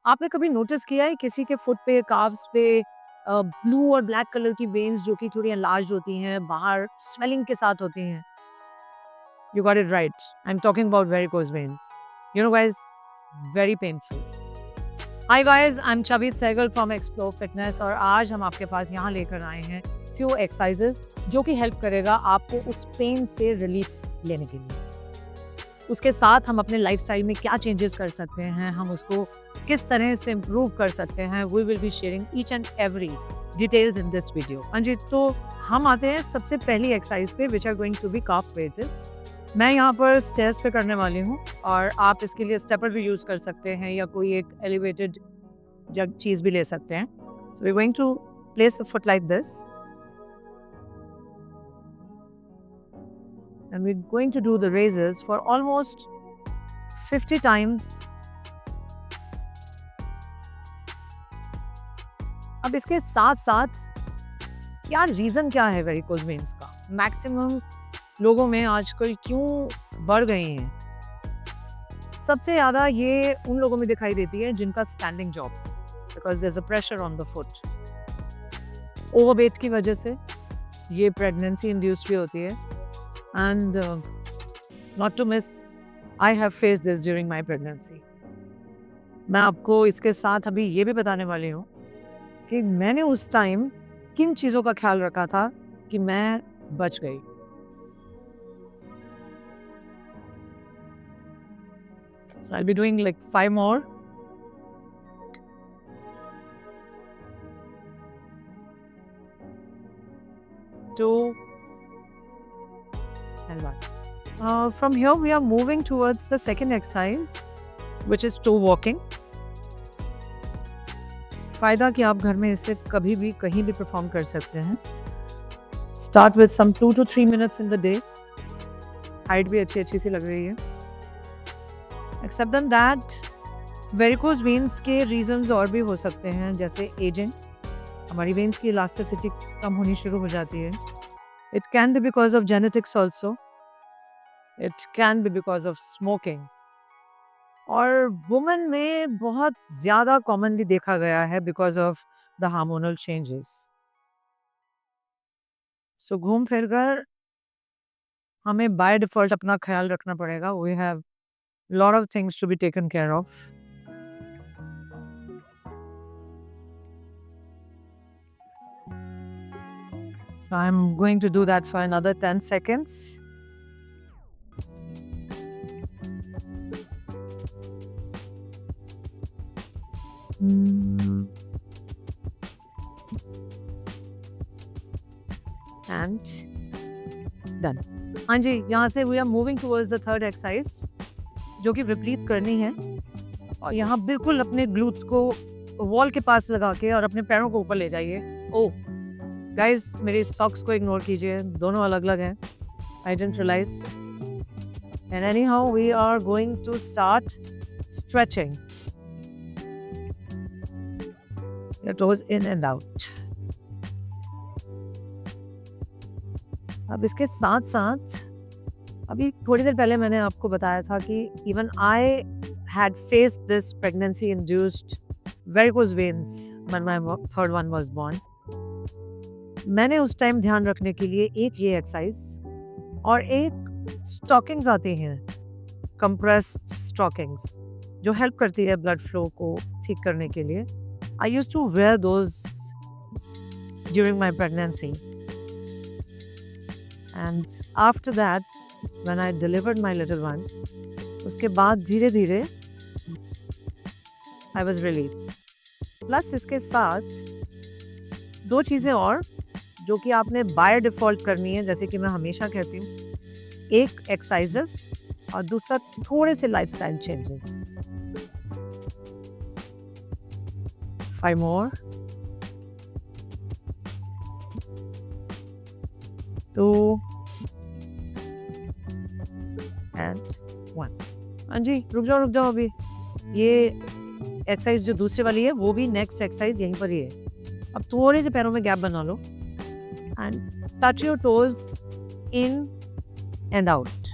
आपने कभी नोटिस किया है किसी के फुट पे काफ्स पे ब्लू और ब्लैक कलर की वेन्स जो कि थोड़ी एनलार्ज होती हैं, बाहर स्वेलिंग के साथ होती हैं? You got it right, I am talking about varicose veins. You know guys, very painful. Hi guys, I am Chhavi Sehgal from Explore Fitness और आज हम आपके पास यहाँ लेकर आए हैं फ्यू एक्सरसाइजेस जो कि हेल्प करेगा आपको उस पेन से रिलीफ लेने के लिए। उसके साथ हम अपने लाइफस्टाइल में क्या चेंजेस कर सकते हैं, हम उसको किस तरह से इम्प्रूव कर सकते हैं। We will be sharing each and every details in this video. हाँ जी, तो हम आते हैं सबसे पहली एक्सरसाइज पे which are going to be calf raises. मैं यहाँ पर स्टेयर्स पे करने वाली हूँ और आप इसके लिए स्टेपर भी यूज़ कर सकते हैं या कोई एक एलिवेटेड जग चीज़ भी ले सकते हैं। So we going to place the foot like this and we're going to do the raises for almost 50 times. अब इसके साथ साथ क्या रीज़न क्या है वेरिकोज वेन्स का? मैक्सिमम लोगों में आजकल क्यों बढ़ गए हैं? सबसे ज़्यादा ये उन लोगों में दिखाई देती है जिनका standing job, because there is a pressure on the foot. Overweight की वजह से ये प्रेगनेंसी इंड्यूस्ड भी होती है। And not to miss, I have faced this during my pregnancy. मैं आपको इसके साथ अभी ये भी बताने वाली हूँ कि मैंने उस टाइम किन चीज़ों का ख्याल रखा था कि मैं बच गई। So I'll be doing like 5 more. Two and one. From here we are moving towards the second exercise, which is toe walking. फ़ायदा कि आप घर में इसे कभी भी कहीं भी परफॉर्म कर सकते हैं। Start with some 2 to 3 minutes in the day. Height भी अच्छी सी लग रही है। Except than that, varicose veins के रीजंस और भी हो सकते हैं, जैसे एजिंग। हमारी वेन्स की इलास्टिसिटी कम होनी शुरू हो जाती है। It can be because of genetics also, it can be because of smoking, और वुमेन में बहुत ज़्यादा कॉमनली देखा गया है because of the hormonal changes. So घूम फिर कर हमें बाय डिफॉल्ट अपना ख्याल रखना पड़ेगा। We have lot of things to be taken care of. So I'm going to do that for another 10 seconds. And done. हाँ जी, यहाँ से we are moving towards the third exercise, जो कि विपरीत करनी है। और यहाँ बिल्कुल अपने ग्लूट्स को वॉल के पास लगा के और अपने पैरों को ऊपर ले जाइए। ओह गाइस, मेरी सॉक्स को इग्नोर कीजिए, दोनों अलग अलग हैं। I didn't realise. And anyhow we are going to start stretching your toes in and out. अब इसके साथ साथ अभी थोड़ी देर पहले मैंने आपको बताया था कि even I had faced this pregnancy induced varicose veins when my third one was born. मैंने उस टाइम ध्यान रखने के लिए एक ये एक्सरसाइज और एक स्टॉकिंग्स आती हैं, कंप्रेस्ड स्टॉकिंग्स, जो हेल्प करती है ब्लड फ्लो को ठीक करने के लिए। I used to wear those during my pregnancy and after that when I delivered my little one, उसके बाद धीरे धीरे आई वाज रिलीव्ड। प्लस इसके साथ दो चीज़ें और जो कि आपने बाय डिफ़ॉल्ट करनी है, जैसे कि मैं हमेशा कहती हूँ, एक एक्सरसाइजेस और दूसरा थोड़े से लाइफस्टाइल चेंजेस। 5 more. 2 and 1. हाँ जी, रुक जाओ अभी। ये एक्सरसाइज जो दूसरी वाली है वो भी नेक्स्ट एक्सरसाइज यहीं पर ही है। अब थोड़े से पैरों में गैप बना लो and touch your toes in and out.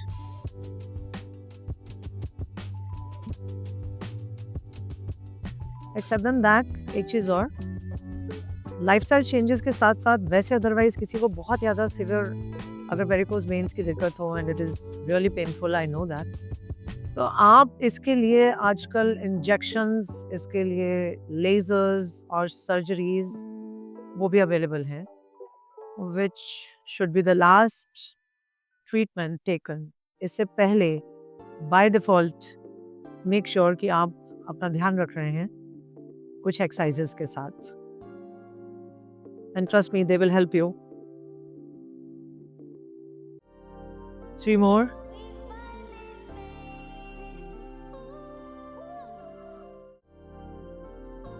Except then that एक चीज़ और, लाइफस्टाइल चेंजेस के साथ साथ वैसे अदरवाइज किसी को बहुत ज़्यादा सिवियर अगर वेरिकोज वेन्स की दिक्कत हो and it is really painful, I know that, तो आप इसके लिए आजकल इंजेक्शंस, इसके लिए लेजर्स और सर्जरीज वो भी अवेलेबल हैं, which should be the last treatment taken. इससे पहले बाय डिफ़ॉल्ट मेक श्योर कि आप अपना ध्यान रख रहे हैं कुछ एक्सरसाइजेस के साथ, and trust me they will help you. 3 more.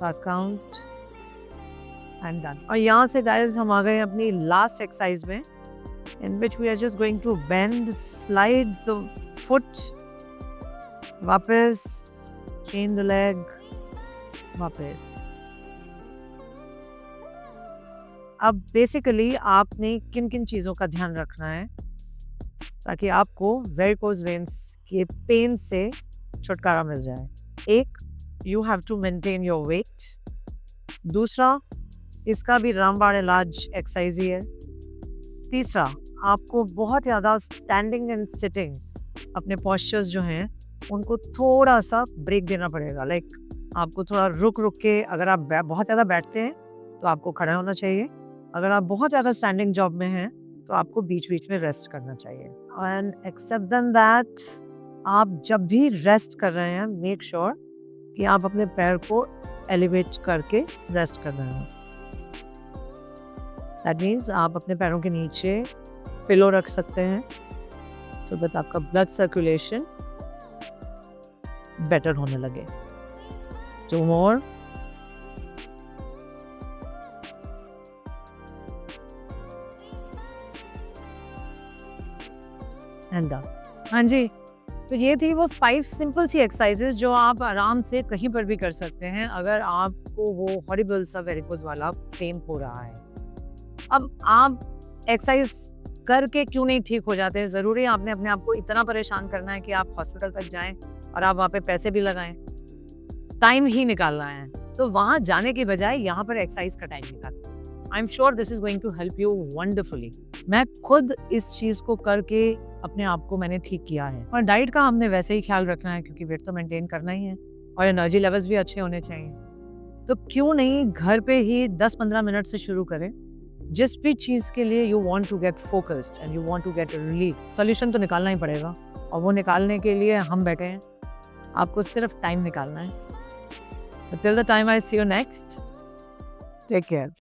Last count and done. और यहाँ से guys हम आ गए अपनी लास्ट एक्सरसाइज में, in which we are just going to bend, slide the foot, वापस chain the leg, वापस। अब बेसिकली आपने किन किन चीज़ों का ध्यान रखना है ताकि आपको वेरिकोज वेन्स के पेन से छुटकारा मिल जाए। एक, you have to maintain your weight. दूसरा, इसका भी रामबाण इलाज एक्सरसाइज ही है। तीसरा, आपको बहुत ज़्यादा स्टैंडिंग एंड सिटिंग अपने पॉस्चर्स जो हैं उनको थोड़ा सा ब्रेक देना पड़ेगा। लाइक आपको थोड़ा रुक रुक के, अगर आप बहुत ज़्यादा बैठते हैं तो आपको खड़ा होना चाहिए, अगर आप बहुत ज़्यादा स्टैंडिंग जॉब में हैं तो आपको बीच बीच में रेस्ट करना चाहिए। एंड एक्सेप्ट देन दैट, आप जब भी रेस्ट कर रहे हैं मेक श्योर कि आप अपने पैर को एलिवेट करके रेस्ट कर रहे हैं। दैट मीन्स आप अपने पैरों के नीचे पिलो रख सकते हैं सो दैट आपका ब्लड सर्कुलेशन बेटर होने लगे। 2 more. And done. हाँ जी, तो ये थी वो 5 सिंपल सी एक्सरसाइजेज जो आप आराम से कहीं पर भी कर सकते हैं अगर आपको वो हॉरिबल सा वेरिकोज वाला पेन हो रहा है। अब आप एक्सरसाइज करके क्यों नहीं ठीक हो जाते? ज़रूरी आपने अपने आप को इतना परेशान करना है कि आप हॉस्पिटल तक जाएं और आप वहाँ पे पैसे भी लगाएं? टाइम ही निकालना है तो वहाँ जाने के बजाय यहाँ पर एक्सरसाइज का टाइम निकालें। I am sure this is going to help you wonderfully. मैं खुद इस चीज़ को करके अपने आप को मैंने ठीक किया है। और डाइट का हमने वैसे ही ख्याल रखना है क्योंकि वेट तो मेंटेन करना ही है और एनर्जी लेवल्स भी अच्छे होने चाहिए। तो क्यों नहीं घर पे ही 10-15 मिनट से शुरू करें। जिस भी चीज़ के लिए you want to get focused and you want to get relief, solution तो निकालना ही पड़ेगा और वो निकालने के लिए हम बैठे हैं। आपको सिर्फ टाइम निकालना है। Till the time I see you next, take care.